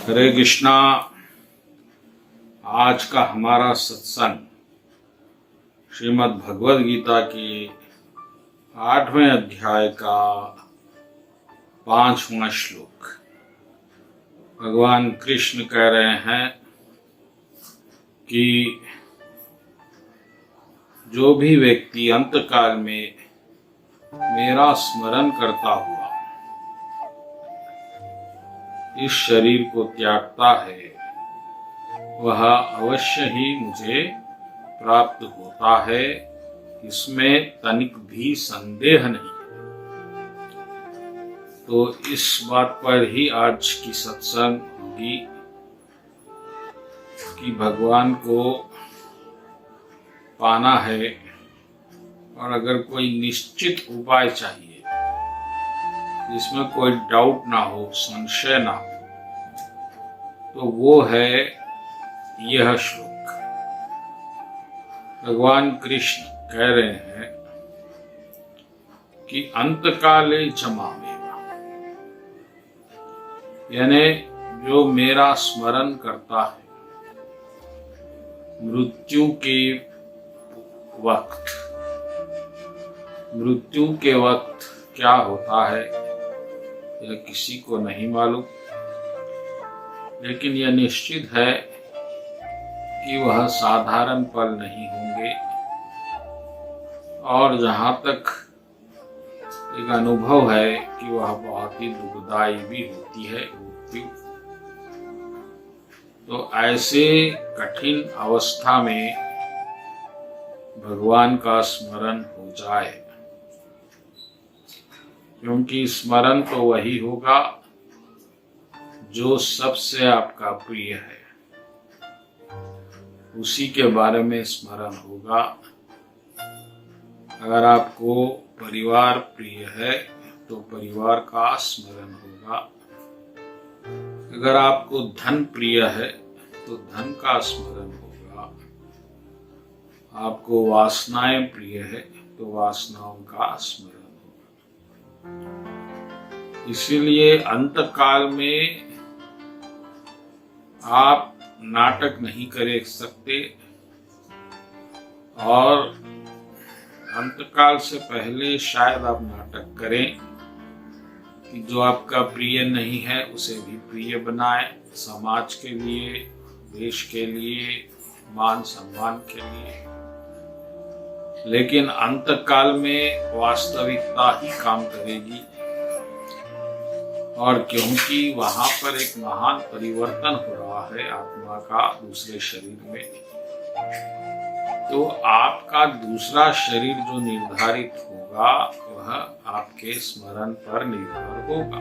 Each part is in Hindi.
हरे कृष्णा। आज का हमारा सत्संग श्रीमद् भगवद गीता के 8वें अध्याय का 5वां श्लोक। भगवान कृष्ण कह रहे हैं कि जो भी व्यक्ति अंतकाल में मेरा स्मरण करता हुआ इस शरीर को त्यागता है वह अवश्य ही मुझे प्राप्त होता है, इसमें तनिक भी संदेह नहीं। तो इस बात पर ही आज की सत्संग होगी कि भगवान को पाना है और अगर कोई निश्चित उपाय चाहिए जिसमें कोई डाउट ना हो, संशय ना हो, तो वो है यह श्लोक। भगवान कृष्ण कह रहे हैं कि अंतकाले च मामेव, यानी जो मेरा स्मरण करता है मृत्यु के वक्त क्या होता है यह किसी को नहीं मालूम, लेकिन यह निश्चित है कि वह साधारण पल नहीं होंगे। और जहाँ तक एक अनुभव है कि वह बहुत ही दुखदायी भी होती है मृत्यु। तो ऐसे कठिन अवस्था में भगवान का स्मरण हो जाए, क्योंकि स्मरण तो वही होगा जो सबसे आपका प्रिय है, उसी के बारे में स्मरण होगा। अगर आपको परिवार प्रिय है तो परिवार का स्मरण होगा। अगर आपको धन प्रिय है तो धन का स्मरण होगा। आपको वासनाएं प्रिय है तो वासनाओं का स्मरण होगा। इसीलिए अंतकाल में आप नाटक नहीं कर सकते और अंतकाल से पहले शायद आप नाटक करें कि जो आपका प्रिय नहीं है उसे भी प्रिय बनाए, समाज के लिए, देश के लिए, मान सम्मान के लिए। लेकिन अंतकाल में वास्तविकता ही काम करेगी, और क्योंकि वहां पर एक महान परिवर्तन हो रहा है आत्मा का दूसरे शरीर में, तो आपका दूसरा शरीर जो निर्धारित होगा वह आपके स्मरण पर निर्भर होगा।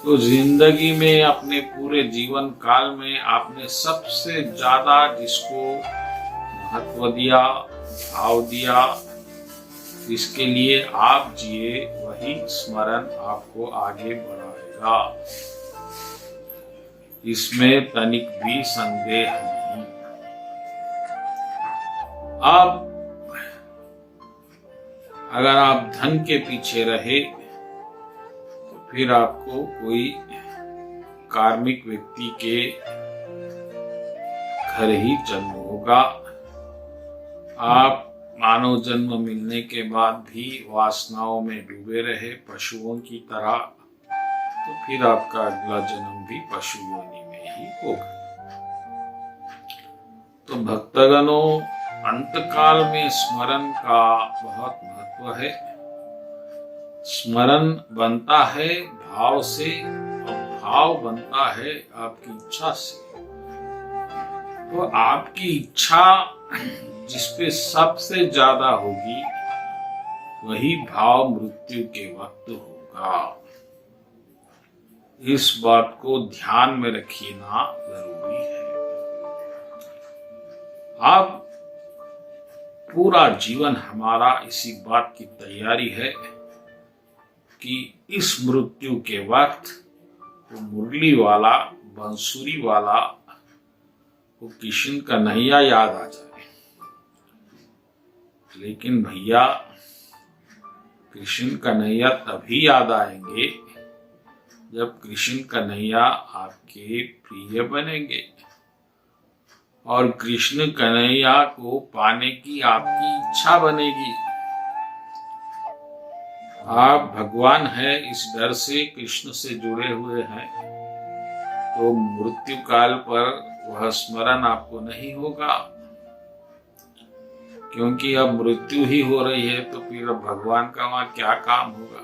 तो जिंदगी में अपने पूरे जीवन काल में आपने सबसे ज्यादा जिसको महत्व दिया, भाव दिया, जिसके लिए आप जिए, वही स्मरण आपको आगे बढ़ाएगा, इसमें तनिक भी संदेह नहीं। अब अगर आप धन के पीछे रहे तो फिर आपको कोई कार्मिक व्यक्ति के घर ही जन्म होगा। आप मानव जन्म मिलने के बाद भी वासनाओं में डूबे रहे पशुओं की तरह, तो फिर आपका अगला जन्म भी पशु योनि में ही होगा। तो भक्तगणों, अंतकाल में स्मरण का बहुत महत्व है। स्मरण बनता है भाव से और भाव बनता है आपकी इच्छा से। तो आपकी इच्छा जिसपे सबसे ज्यादा होगी वही भाव मृत्यु के वक्त होगा। इस बात को ध्यान में रखना जरूरी है। अब पूरा जीवन हमारा इसी बात की तैयारी है कि इस मृत्यु के वक्त वो मुरली वाला, बांसुरी वाला, वो किशन कन्हैया याद आ जाए। लेकिन भैया, कृष्ण कन्हैया तभी याद आएंगे जब कृष्ण कन्हैया आपके प्रिय बनेंगे और कृष्ण कन्हैया को पाने की आपकी इच्छा बनेगी। आप भगवान है इस डर से कृष्ण से जुड़े हुए हैं, तो मृत्यु काल पर वह स्मरण आपको नहीं होगा, क्योंकि अब मृत्यु ही हो रही है, तो फिर भगवान का वहां क्या काम होगा।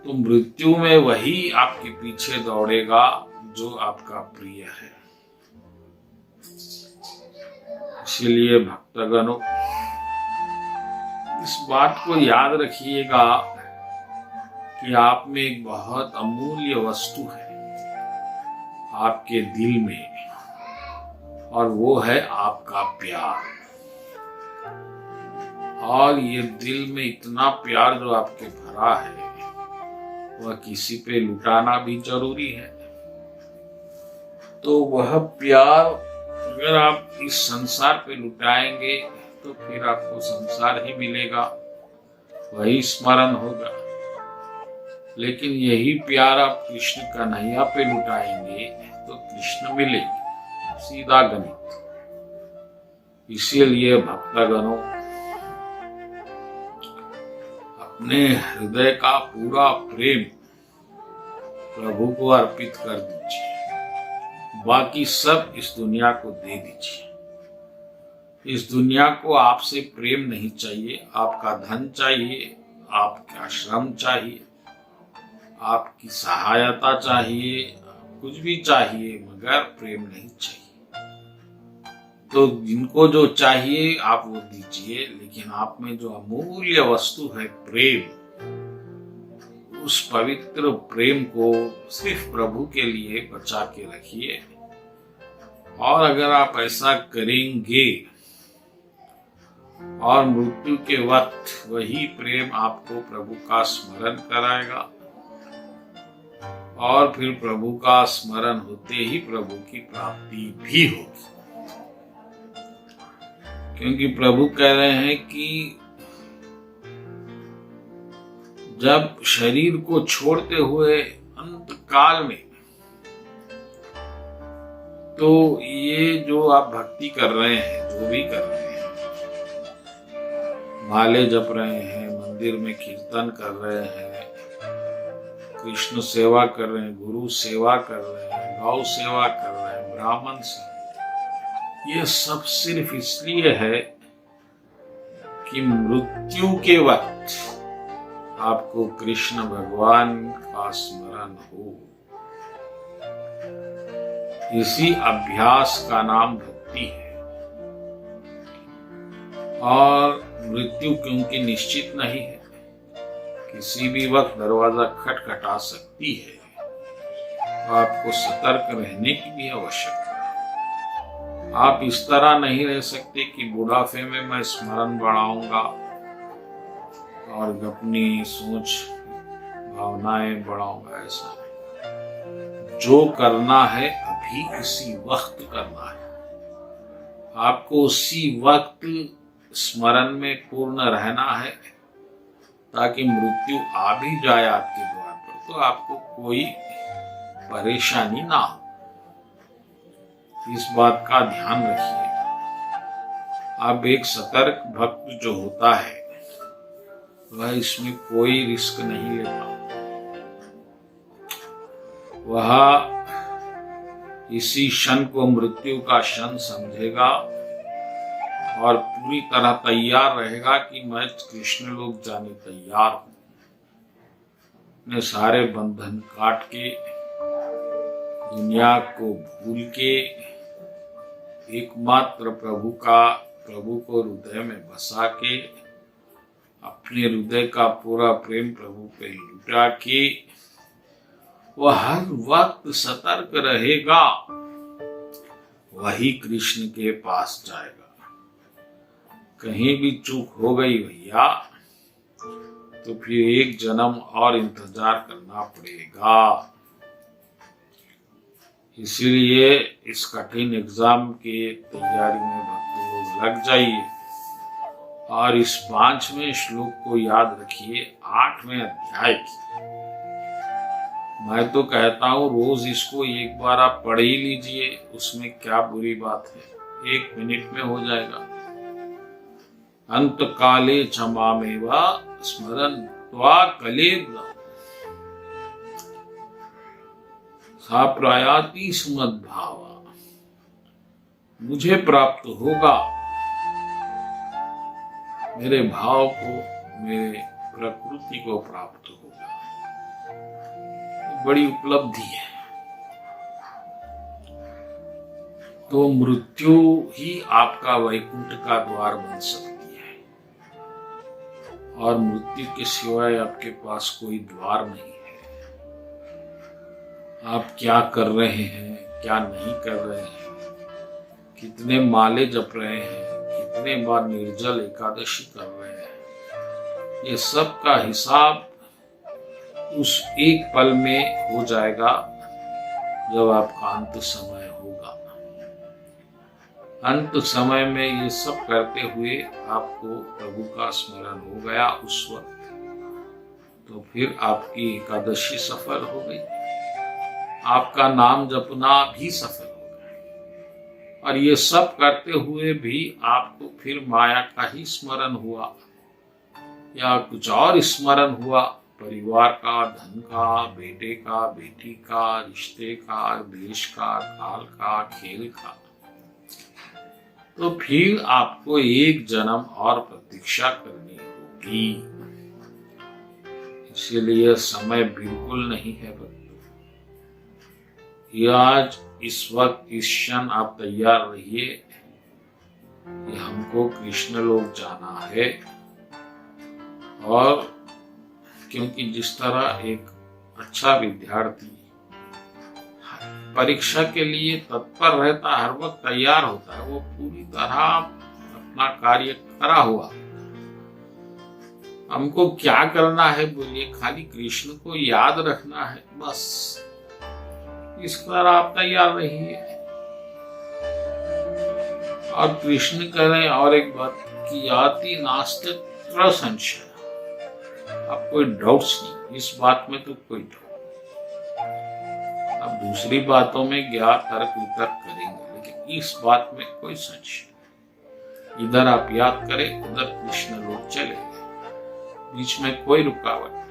तो मृत्यु में वही आपके पीछे दौड़ेगा जो आपका प्रिय है। इसीलिए भक्तगणों, इस बात को याद रखिएगा कि आप में एक बहुत अमूल्य वस्तु है आपके दिल में, और वो है आपका प्यार। और ये दिल में इतना प्यार जो आपके भरा है, वह किसी पे लुटाना भी जरूरी है। तो वह प्यार अगर आप इस संसार पे लुटाएंगे तो फिर आपको संसार ही मिलेगा, वही स्मरण होगा। लेकिन यही प्यार आप कृष्ण कन्हैया पे लुटाएंगे तो कृष्ण मिलेंगे, सीधा गणित। इसीलिए भक्तगणों, अपने हृदय का पूरा प्रेम प्रभु को अर्पित कर दीजिए, बाकी सब इस दुनिया को दे दीजिए। इस दुनिया को आपसे प्रेम नहीं चाहिए, आपका धन चाहिए, आपका श्रम चाहिए, आपकी सहायता चाहिए, कुछ भी चाहिए, मगर प्रेम नहीं चाहिए। तो जिनको जो चाहिए आप वो दीजिए, लेकिन आप में जो अमूल्य वस्तु है प्रेम, उस पवित्र प्रेम को सिर्फ प्रभु के लिए बचा के रखिए। और अगर आप ऐसा करेंगे और मृत्यु के वक्त वही प्रेम आपको प्रभु का स्मरण कराएगा, और फिर प्रभु का स्मरण होते ही प्रभु की प्राप्ति भी होगी। क्योंकि प्रभु कह रहे हैं कि जब शरीर को छोड़ते हुए अंत काल में, तो ये जो आप भक्ति कर रहे हैं, जो भी कर रहे हैं, माले जप रहे हैं, मंदिर में कीर्तन कर रहे हैं, कृष्ण सेवा कर रहे हैं, गुरु सेवा कर रहे हैं, गौ सेवा कर रहे हैं, ब्राह्मण से, ये सब सिर्फ इसलिए है कि मृत्यु के वक्त आपको कृष्ण भगवान का स्मरण हो। इसी अभ्यास का नाम भक्ति है। और मृत्यु क्योंकि निश्चित नहीं है, किसी भी वक्त दरवाजा खटखटा सकती है, तो आपको सतर्क रहने की भी आवश्यकता है। आप इस तरह नहीं रह सकते कि बुढ़ापे में मैं स्मरण बढ़ाऊंगा और अपनी सोच भावनाएं बढ़ाऊंगा, ऐसा नहीं। जो करना है अभी इसी वक्त करना है। आपको उसी वक्त स्मरण में पूर्ण रहना है, ताकि मृत्यु आ भी जाए आपके द्वार पर तो आपको कोई परेशानी ना हो। इस बात का ध्यान रखिएगा। अब एक सतर्क भक्त जो होता है वह इसमें कोई रिस्क नहीं लेता, वह इसी क्षण को मृत्यु का क्षण समझेगा और पूरी तरह तैयार रहेगा कि मैं कृष्ण लोक जाने तैयार हूं। अपने सारे बंधन काट के, दुनिया को भूल के, एकमात्र प्रभु को हृदय में बसा के, अपने हृदय का पूरा प्रेम प्रभु पे लुटा के, वह हर वक्त सतर्क रहेगा, वही कृष्ण के पास जाएगा। कहीं भी चूक हो गई भैया तो फिर एक जन्म और इंतजार करना पड़ेगा। इसीलिए इस कठिन एग्जाम के तैयारी में भक्त लोग लग जाइए और इस 5वें श्लोक को याद रखिए, 8वें अध्याय की। मैं तो कहता हूँ रोज इसको एक बार आप पढ़ ही लीजिए, उसमें क्या बुरी बात है, 1 मिनट में हो जाएगा। अंत काले क्षमामेवा स्मरण त्वा कलेव सा प्रयाति सुमद्भावा। मुझे प्राप्त होगा, मेरे भाव को, मेरे प्रकृति को प्राप्त होगा। बड़ी उपलब्धि है। तो मृत्यु ही आपका वैकुंठ का द्वार बन सकती है, और मृत्यु के सिवाय आपके पास कोई द्वार नहीं है। आप क्या कर रहे हैं, क्या नहीं कर रहे हैं, कितने माले जप रहे हैं, कितने बार निर्जल एकादशी कर रहे हैं, ये सब का हिसाब उस एक पल में हो जाएगा जब आपका अंत समय होगा। अंत समय में ये सब करते हुए आपको प्रभु का स्मरण हो गया उस वक्त, तो फिर आपकी एकादशी सफल हो गई, आपका नाम जपना भी सफल हो गया। और ये सब करते हुए भी आपको फिर माया का ही स्मरण हुआ या कुछ और स्मरण हुआ, परिवार का, धन का, बेटे का, बेटी का, रिश्ते का, देश का, काल का, खेल का, तो फिर आपको एक जन्म और प्रतीक्षा करनी होगी। इसीलिए समय बिल्कुल नहीं है बच्चों। ये आज इस वक्त इस क्षण आप तैयार रहिए कि हमको कृष्ण लोक जाना है। और क्योंकि जिस तरह एक अच्छा विद्यार्थी परीक्षा के लिए तत्पर रहता, हर वक्त तैयार होता है, वो पूरी तरह अपना कार्य करा हुआ। हमको क्या करना है बोलिए, खाली कृष्ण को याद रखना है बस। इस तरह आप तैयार रहिए। और कृष्ण कह रहे हैं और एक बात कि याति नास्ते त्र संशय, अब कोई डाउट्स नहीं, इस बात में तो कोई डाउट। अब दूसरी बातों में ज्ञान तर्क वितर्क करेंगे, लेकिन इस बात में कोई संशय। इधर आप याद करें, उधर कृष्ण लोक चले, बीच में कोई रुकावट नहीं।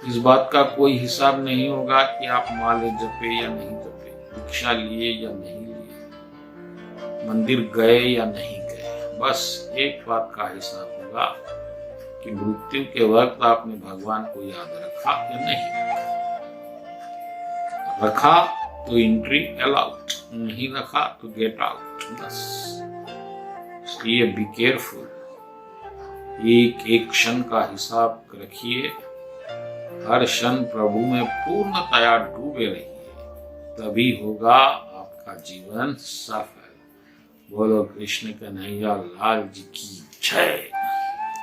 इस बात का कोई हिसाब नहीं होगा कि आप माले जपे या नहीं जपे, दीक्षा लिए या नहीं लिए, मंदिर गए या नहीं गए। बस एक बात का हिसाब होगा कि मृत्यु के वक्त आपने भगवान को याद रखा या नहीं रखा, तो एंट्री अलाउड, नहीं रखा तो गेट आउट बस। इसलिए बी केयरफुल, एक एक क्षण का हिसाब रखिए, हर क्षण प्रभु में पूर्णतया डूबे रहिए, तभी होगा आपका जीवन सफल। बोलो कृष्ण कन्हैया लाल जी की जय।